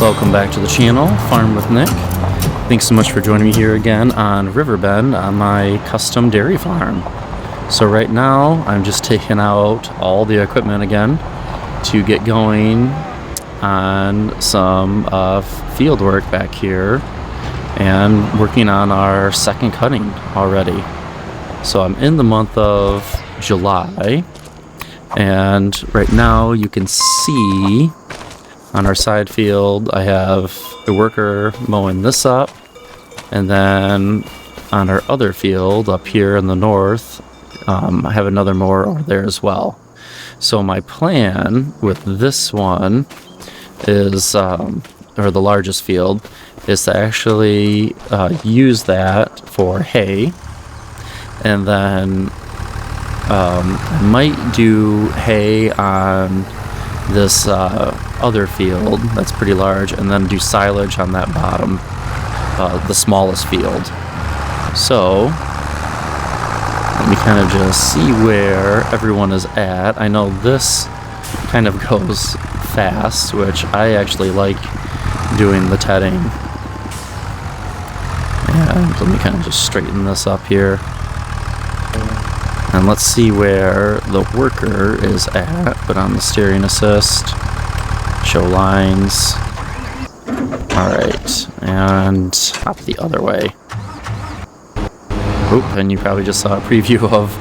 Welcome back to the channel, Farm with Nick. Thanks so much for joining me here again on Riverbend on my custom dairy farm. So right now I'm just taking out all the equipment again to get going on some field work back here and working on our second cutting already. So I'm in the month of July, and right now you can see on our side field I have a worker mowing this up, and then on our other field up here in the north I have another mower over there as well. So my plan with this one is, or the largest field, is to actually use that for hay, and then I might do hay on this other field that's pretty large, and then do silage on that bottom, the smallest field. So let me kind of just see where everyone is at. I know this kind of goes fast, which I actually like doing the tedding. And let me kind of just straighten this up here. And let's see where the worker is at. Put on the steering assist. Show lines. Alright, and hop the other way. Oop, and you probably just saw a preview of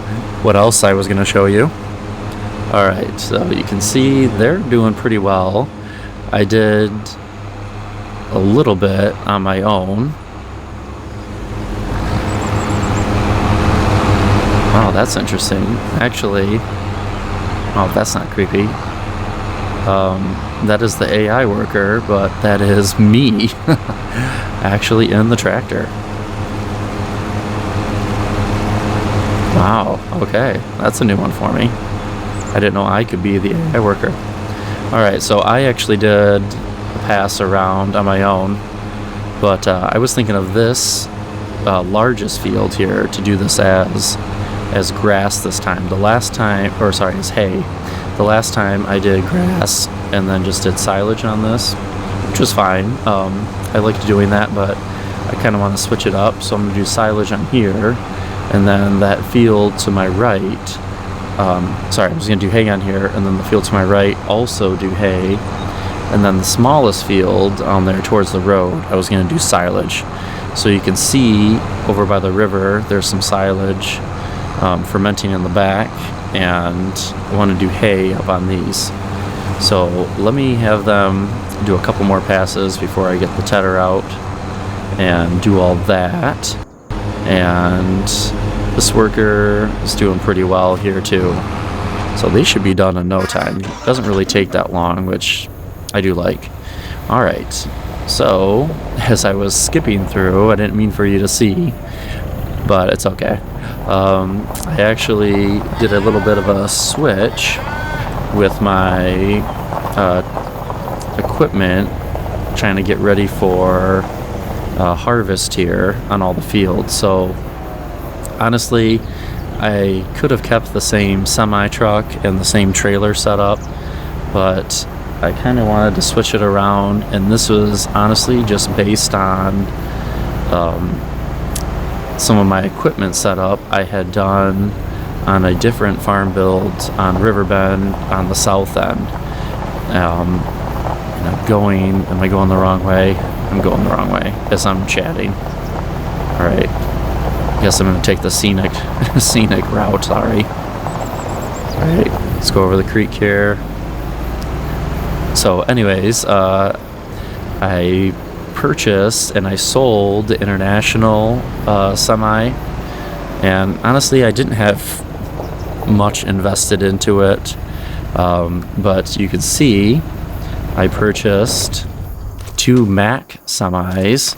what else I was going to show you. Alright, so you can see they're doing pretty well. I did a little bit on my own. Oh, that's interesting. Actually, oh, that's not creepy. That is the AI worker, but that is me actually in the tractor. Wow, okay, that's a new one for me. I didn't know I could be the AI worker. Alright, so I actually did a pass around on my own, but I was thinking of this largest field here to do this as grass this time. The last time, or sorry, as hay. The last time I did grass and then just did silage on this, which was fine. I liked doing that, but I kind of want to switch it up, so I'm going to do silage on here, and then that field to my right, sorry, I was going to do hay on here, and then the field to my right also do hay, and then the smallest field on there towards the road, I was going to do silage. So you can see over by the river, there's some silage fermenting in the back, and I want to do hay up on these. So let me have them do a couple more passes before I get the tedder out and do all that. And this worker is doing pretty well here too, so they should be done in no time. It doesn't really take that long, which I do like. Alright, so as I was skipping through, I didn't mean for you to see, but it's okay. I actually did a little bit of a switch with my equipment, trying to get ready for harvest here on all the fields. So honestly, I could have kept the same semi-truck and the same trailer setup, but I kind of wanted to switch it around, and this was honestly just based on some of my equipment setup I had done on a different farm build on Riverbend on the south end. And I'm going, am I going the wrong way? I'm going the wrong way as I'm chatting. Alright, guess I'm going to take the scenic route, sorry. Alright, let's go over the creek here. So anyways, I purchased and I sold the International semi, and honestly I didn't have much invested into it, but you can see I purchased 2 Mac semis,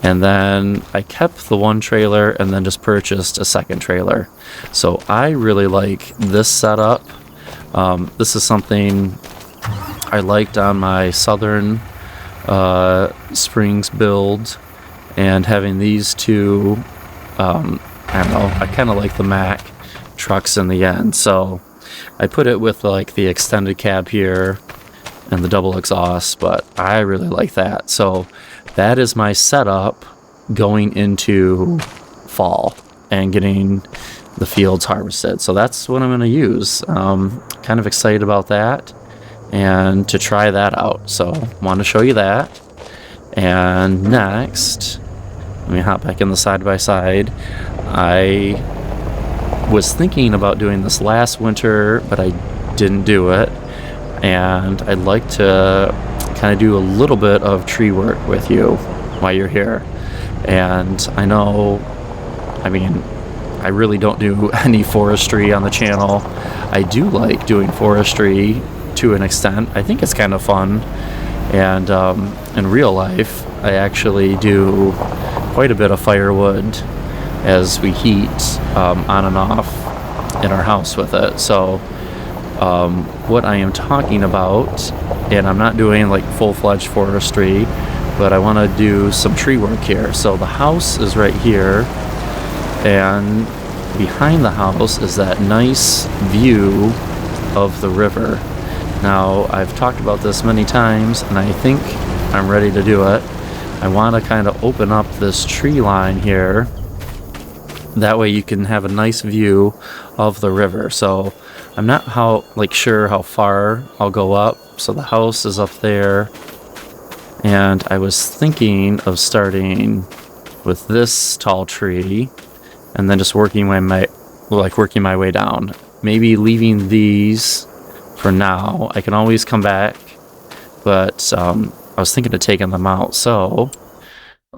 and then I kept the one trailer and then just purchased a second trailer. So I really like this setup. This is something I liked on my Southern Springs build, and having these two, I don't know, I kind of like the Mac trucks in the end, so I put it with like the extended cab here, and the double exhaust, but I really like that. So that is my setup going into fall and getting the fields harvested. So that's what I'm going to use. Kind of excited about that and to try that out. So want to show you that. And next, let me hop back in the side-by-side. I was thinking about doing this last winter, but I didn't do it. And I'd like to kind of do a little bit of tree work with you while you're here. And I know, I mean, I really don't do any forestry on the channel. I do like doing forestry to an extent. I think it's kind of fun. And in real life, I actually do quite a bit of firewood as we heat on and off in our house with it. So what I am talking about, and I'm not doing like full-fledged forestry, but I want to do some tree work here. So the house is right here, and behind the house is that nice view of the river. Now, I've talked about this many times, and I think I'm ready to do it. I want to kind of open up this tree line here. That way you can have a nice view of the river. So I'm not sure how far I'll go up. So the house is up there. And I was thinking of starting with this tall tree and then just working my way down. Maybe leaving these for now. I can always come back, but I was thinking of taking them out. So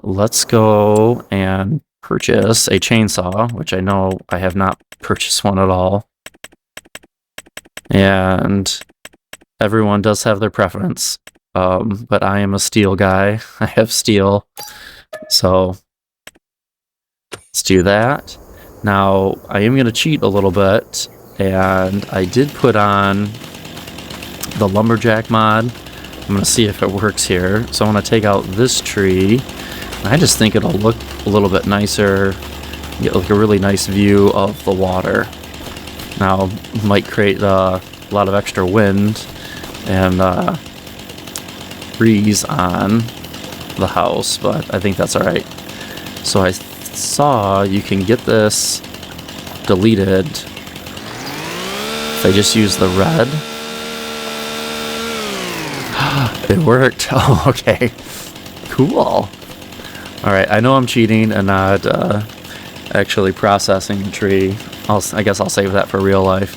let's go and purchase a chainsaw, which I know I have not purchased one at all. And everyone does have their preference, but I am a Stihl guy. I have Stihl, so let's do that. Now, I am going to cheat a little bit, and I did put on the lumberjack mod. I'm going to see if it works here. So I want to take out this tree. I just think it'll look a little bit nicer, get like a really nice view of the water. Now, might create a lot of extra wind and breeze on the house, but I think that's alright. So I saw you can get this deleted if I just use the red. It worked. Oh, okay. Cool. Alright, I know I'm cheating and not actually processing the tree. I guess I'll save that for real life.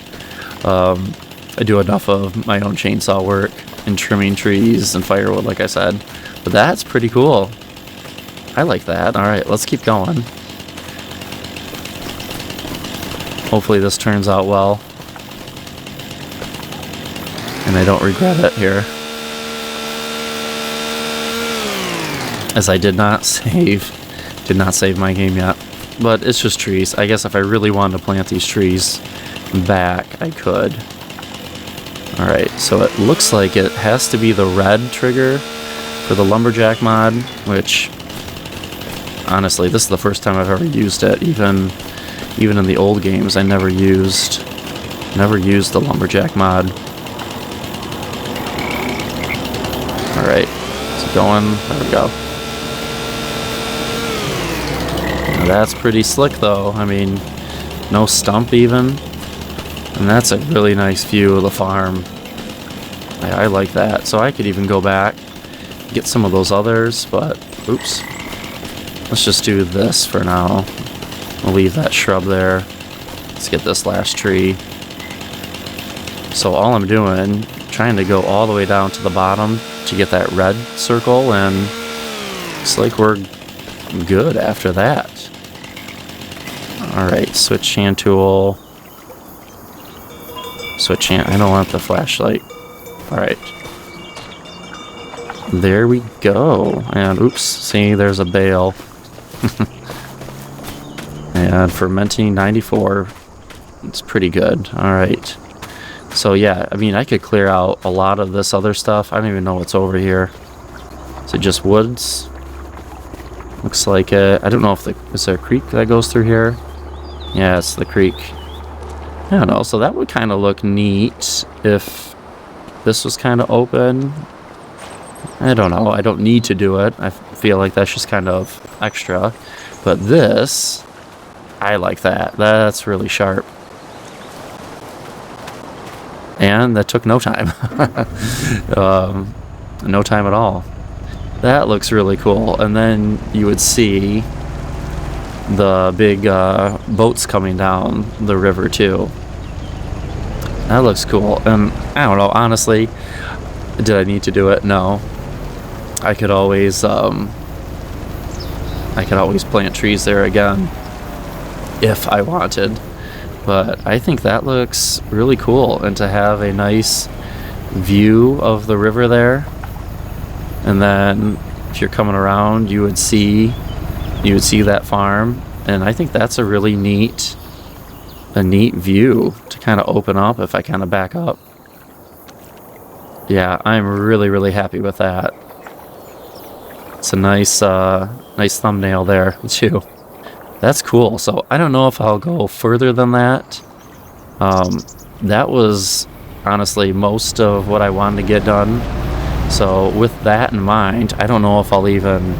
I do enough of my own chainsaw work and trimming trees and firewood, like I said. But that's pretty cool. I like that. Alright, let's keep going. Hopefully this turns out well. And I don't regret it here. As I did not save my game yet. But it's just trees. I guess if I really wanted to plant these trees back, I could. Alright, so it looks like it has to be the red trigger for the lumberjack mod, which honestly, this is the first time I've ever used it. Even in the old games, I never used the lumberjack mod. Alright, it's going. There we go. Now that's pretty slick though. I mean, no stump even. And that's a really nice view of the farm. I like that. So I could even go back, get some of those others, but oops. Let's just do this for now. We'll leave that shrub there. Let's get this last tree. So all I'm doing, trying to go all the way down to the bottom to get that red circle, and looks like we're good after that. Alright, switch hand tool. Switch hand. I don't want the flashlight. Alright. There we go. And oops, see, there's a bale. And fermenting 94. It's pretty good. Alright. So yeah, I mean, I could clear out a lot of this other stuff. I don't even know what's over here. Is it just woods? Looks like it. I don't know if is there a creek that goes through here? Yeah, it's the creek. I don't know. So that would kind of look neat if this was kind of open, I don't know. I don't need to do it. I feel like that's just kind of extra. But this, I like that. That's really sharp. And that took no time. No time at all. That looks really cool. And then you would see the big boats coming down the river too. That looks cool. And I don't know, honestly, did I need to do it? No. I could always plant trees there again if I wanted. But I think that looks really cool, and to have a nice view of the river there. And then if you're coming around, you would see that farm, and I think that's a really neat view to kind of open up if I kind of back up. Yeah, I'm really, really happy with that. It's a nice thumbnail there too. That's cool. So I don't know if I'll go further than that. That was honestly most of what I wanted to get done. So with that in mind, I don't know if I'll even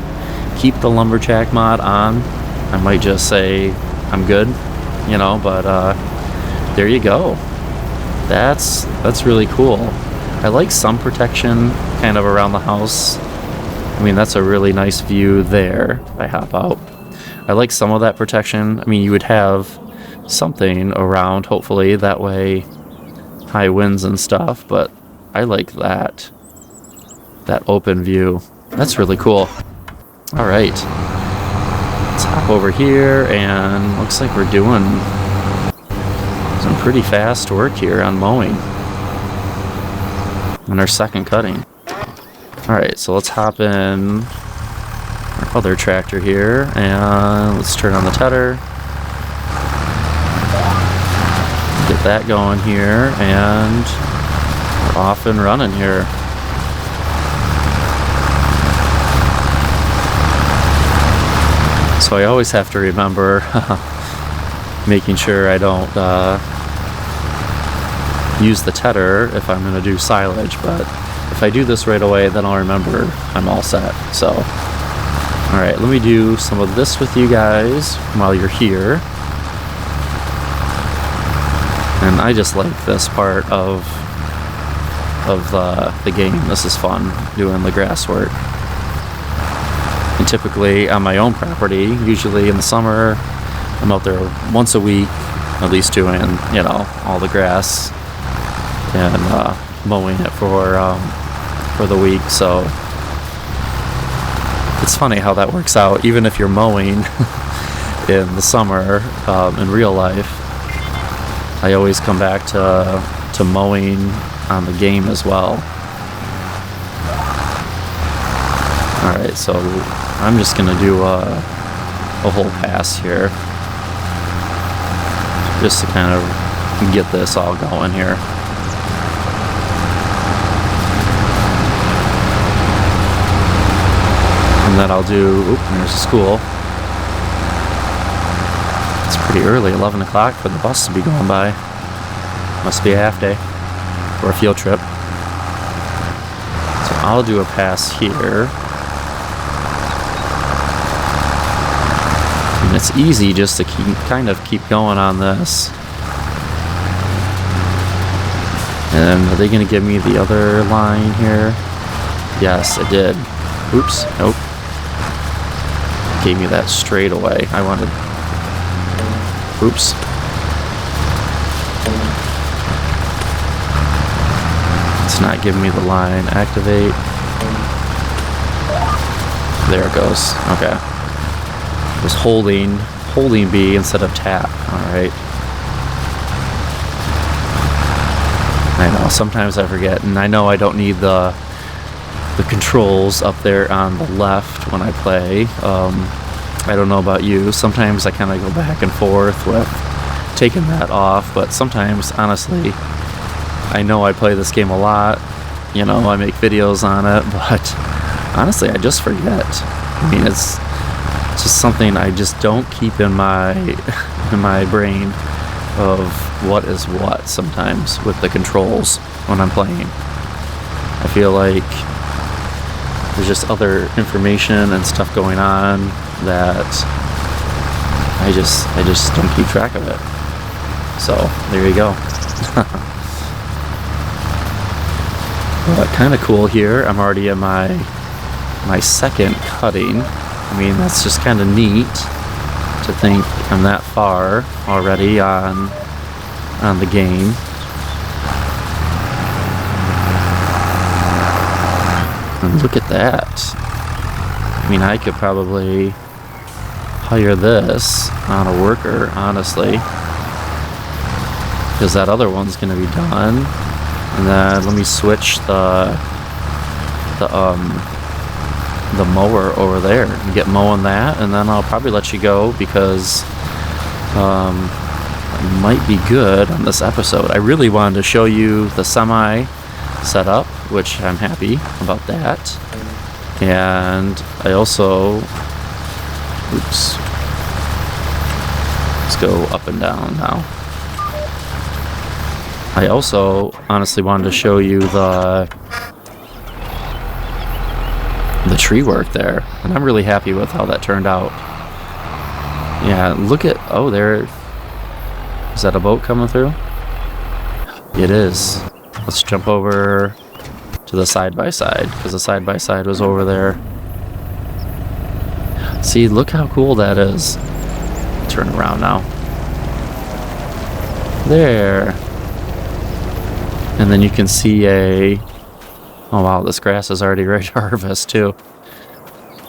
keep the lumberjack mod on. I might just say I'm good, but there you go. That's really cool. I like some protection kind of around the house. I mean, that's a really nice view there if I hop out. I like some of that protection. I mean, you would have something around, hopefully, that way, high winds and stuff, but I like that open view. That's really cool. All right. Let's hop over here, and looks like we're doing some pretty fast work here on mowing on our second cutting. Alright, so let's hop in our other tractor here, and let's turn on the tedder. Get that going here, and we're off and running here. So I always have to remember making sure I don't use the tedder if I'm going to do silage, but if I do this right away, then I'll remember I'm all set. So, alright, let me do some of this with you guys while you're here. And I just like this part of the game. This is fun, doing the grass work. And typically on my own property, usually in the summer, I'm out there once a week, at least doing, all the grass and mowing it for the week. So it's funny how that works out. Even if you're mowing in the summer, in real life, I always come back to mowing on the game as well. Alright, so I'm just gonna do a whole pass here just to kind of get this all going here. And then I'll do, there's a school. It's pretty early, 11 o'clock for the bus to be going by. Must be a half day or a field trip. So I'll do a pass here. And it's easy just to keep going on this. And are they going to give me the other line here? Yes, it did. Oops, nope. Gave me that straight away. I wanted... Oops. It's not giving me the line. Activate. There it goes. Okay. It was holding B instead of tap. Alright. I know, sometimes I forget, and I know I don't need the controls up there on the left when I play. I don't know about you. Sometimes I kind of go back and forth with taking that off, but sometimes, honestly, I know I play this game a lot. I make videos on it, but honestly, I just forget. I mean, it's just something I just don't keep in my brain of what is what sometimes with the controls when I'm playing. feel like there's just other information and stuff going on that I just don't keep track of it. So there you go. But kind of cool here. I'm already in my second cutting. I mean, that's just kind of neat to think I'm that far already on the game. And look at that. I mean, I could probably hire this on a worker, honestly, because that other one's going to be done. And then let me switch the mower over there and get mowing that, and then I'll probably let you go because it might be good on this episode. I really wanted to show you the semi setup, which I'm happy about that. And I also, oops, let's go up and down now. I also honestly wanted to show you the tree work there, and I'm really happy with how that turned out. Yeah, look at, oh, there, is that a boat coming through? It is. Let's jump over to the side-by-side, because the side-by-side was over there. See, look how cool that is. Turn around now. There. And then you can see oh wow, this grass is already ready to harvest too.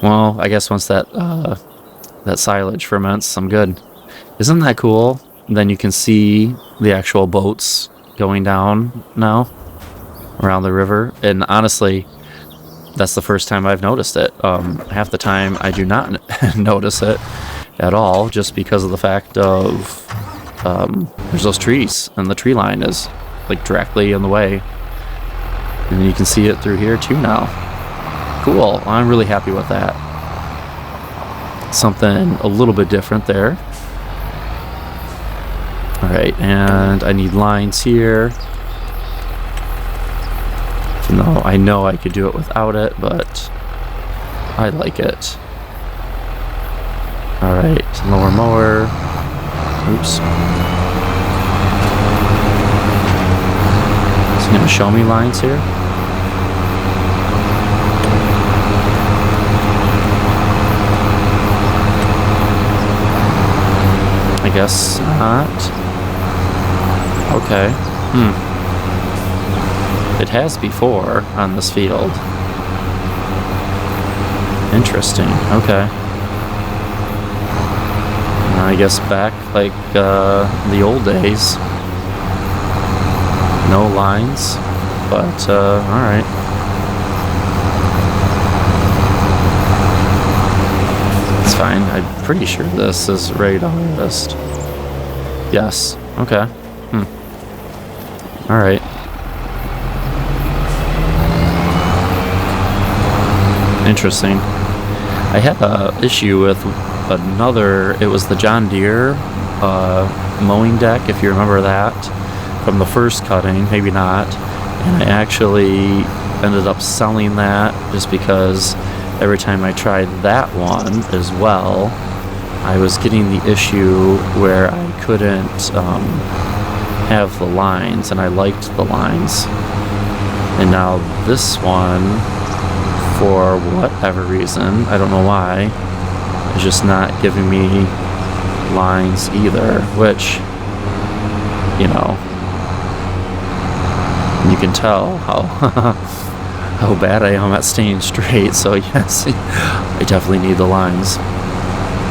Well, I guess once that silage ferments, I'm good. Isn't that cool? Then you can see the actual boats going down now around the river. And honestly, that's the first time I've noticed it. Half the time I do not notice it at all, just because of the fact of there's those trees, and the tree line is like directly in the way. And you can see it through here too now. Cool. I'm really happy with that. Something a little bit different there. Alright, and I need lines here. Even though I know I could do it without it, but I like it. Alright, lower mower. Oops. Is he gonna show me lines here? I guess not. Okay. It has before on this field. Interesting. Okay. I guess back like the old days. No lines, but alright. It's fine. I'm pretty sure this is ready to harvest. Yes. Okay. Alright. Interesting. I had an issue with another, it was the John Deere mowing deck, if you remember that from the first cutting, maybe not. And I actually ended up selling that just because every time I tried that one as well, I was getting the issue where I couldn't have the lines, and I liked the lines. And now this one, for whatever reason, I don't know why, is just not giving me lines either, which, you know, you can tell how how bad I am at staying straight. So yes, I definitely need the lines.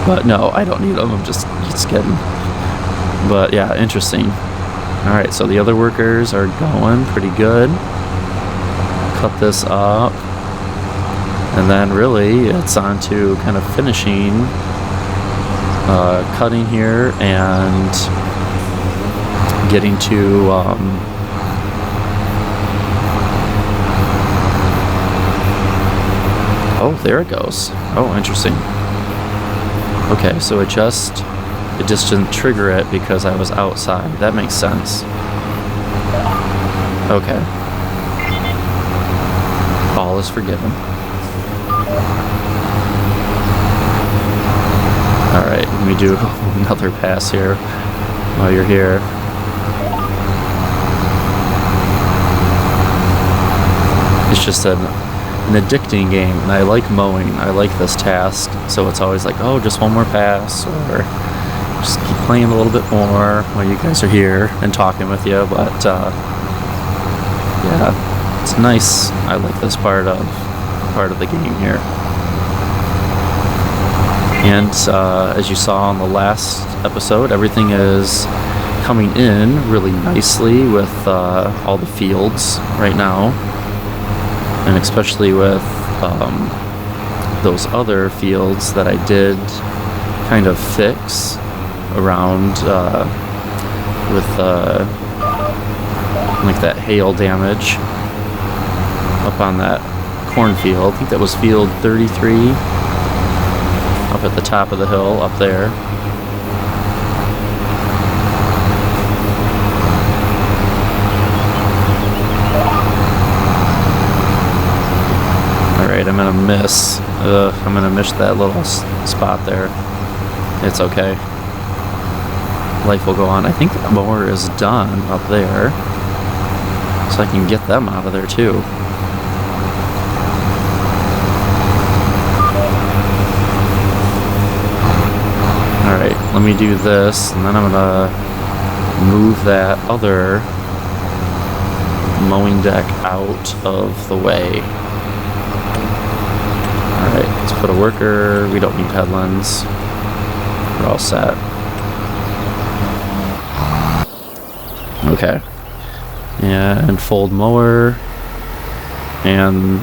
But no, I don't need them. I'm just kidding. But yeah, interesting. All right, so the other workers are going pretty good. Cut this up. And then really it's on to kind of finishing, cutting here and getting to oh, there it goes. Oh, interesting. Okay, so it just didn't trigger it because I was outside. That makes sense. Okay. is forgiven. Alright, let me do another pass here while you're here. It's just an addicting game, and I like mowing. I like this task, so it's always like, oh, just one more pass, or just keep playing a little bit more while you guys are here and talking with you. But yeah, it's nice. I like this part of the game here. And as you saw on the last episode, everything is coming in really nicely with all the fields right now. And especially with those other fields that I did kind of fix around with like that hail damage up on that cornfield. I think that was field 33 up at the top of the hill up there. Alright, I'm gonna miss. I'm gonna miss that little spot there. It's okay. Life will go on. I think the mower is done up there, so I can get them out of there too. Alright, let me do this, and then I'm gonna move that other mowing deck out of the way. Alright, let's put a worker. We don't need headlands. We're all set. Okay. And fold mower. And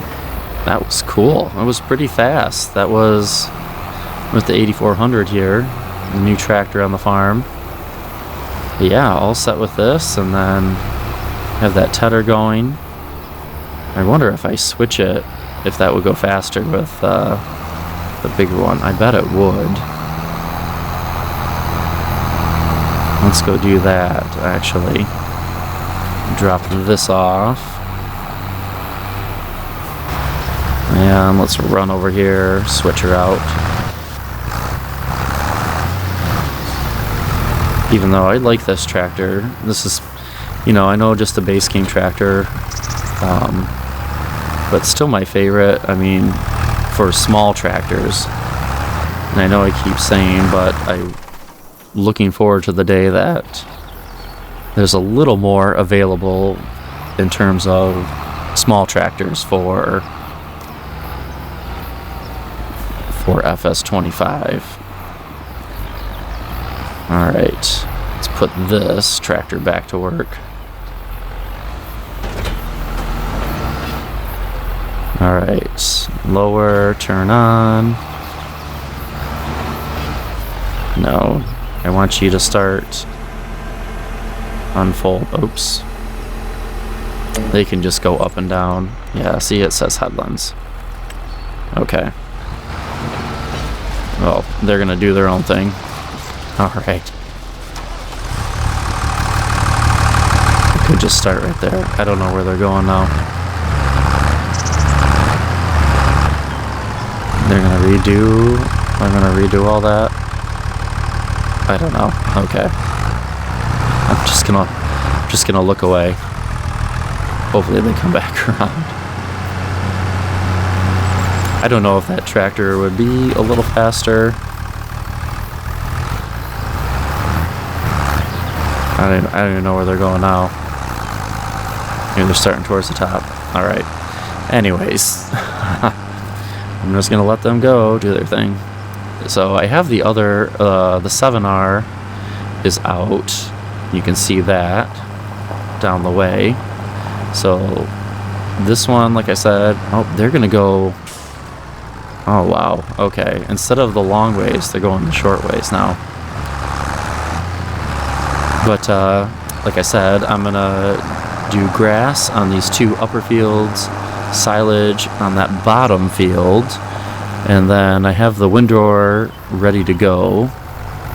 that was cool. It was pretty fast. That was with the 8400 here. The new tractor on the farm. But yeah, all set with this. And then have that tedder going. I wonder if I switch it, if that would go faster with the bigger one. I bet it would. Let's go do that, actually. Drop this off. And let's run over here, switch her out. Even though I like this tractor, this is, I know just a base game tractor, but still my favorite. I mean, for small tractors. And I know I keep saying, but I'm looking forward to the day that there's a little more available in terms of small tractors for FS25. Alright, let's put this tractor back to work. Alright, lower, turn on. No, I want you to start unfold. Oops. They can just go up and down. Yeah, see, it says headlands. Okay. Well, they're gonna do their own thing. Alright. I could just start right there. I don't know where they're going now. They're gonna redo. I'm gonna redo all that. I don't know. Okay. I'm just gonna look away. Hopefully they come back around. I don't know if that tractor would be a little faster. I don't even know where they're going now. Maybe they're starting towards the top. Alright. Anyways. I'm just gonna let them go, do their thing. So I have the other, the 7R is out. You can see that down the way. So this one, like I said, oh, they're gonna go. Oh wow, okay. Instead of the long ways, they're going the short ways now. But like I said, I'm gonna do grass on these two upper fields, silage on that bottom field, and then I have the windrower ready to go.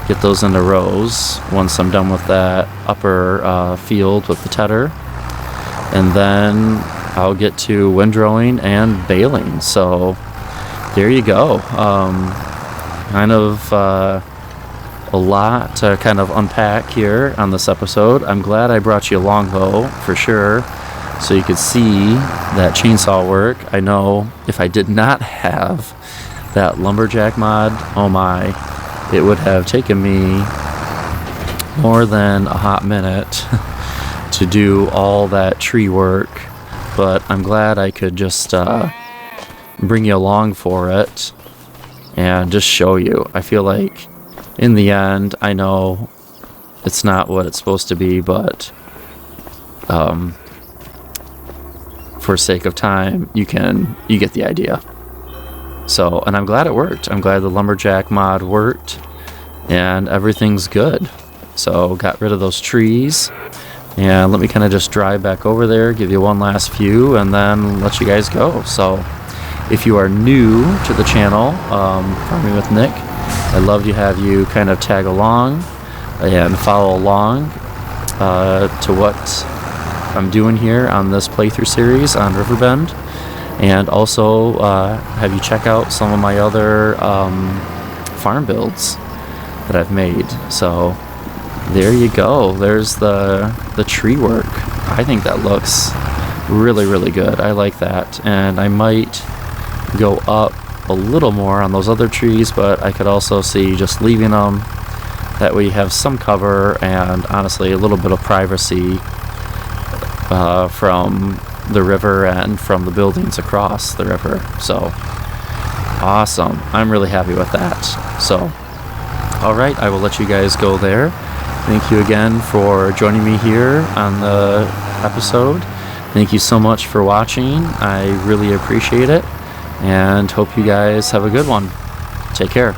Get those into rows once I'm done with that upper field with the tedder. And then I'll get to windrowing and baling. So there you go. Kind of a lot to kind of unpack here on this episode. I'm glad I brought you along though, for sure, so you could see that chainsaw work. I know if I did not have that lumberjack mod, oh my, it would have taken me more than a hot minute to do all that tree work. But I'm glad I could just bring you along for it and just show you. I feel like in the end, I know it's not what it's supposed to be, but for sake of time, you get the idea. So, and I'm glad it worked. I'm glad the lumberjack mod worked and everything's good. So got rid of those trees, and let me kind of just drive back over there, give you one last view, and then let you guys go. So if you are new to the channel, Farming with Nick, I'd love to have you kind of tag along and follow along to what I'm doing here on this playthrough series on Riverbend, and also have you check out some of my other farm builds that I've made. So there you go. There's the tree work. I think that looks really, really good. I like that, and I might go up a little more on those other trees, but I could also see just leaving them. That way you have some cover and honestly a little bit of privacy from the river and from the buildings across the river. So awesome. I'm really happy with that. So alright, I will let you guys go there. Thank you again for joining me here on the episode. Thank you so much for watching. I really appreciate it, and hope you guys have a good one. Take care.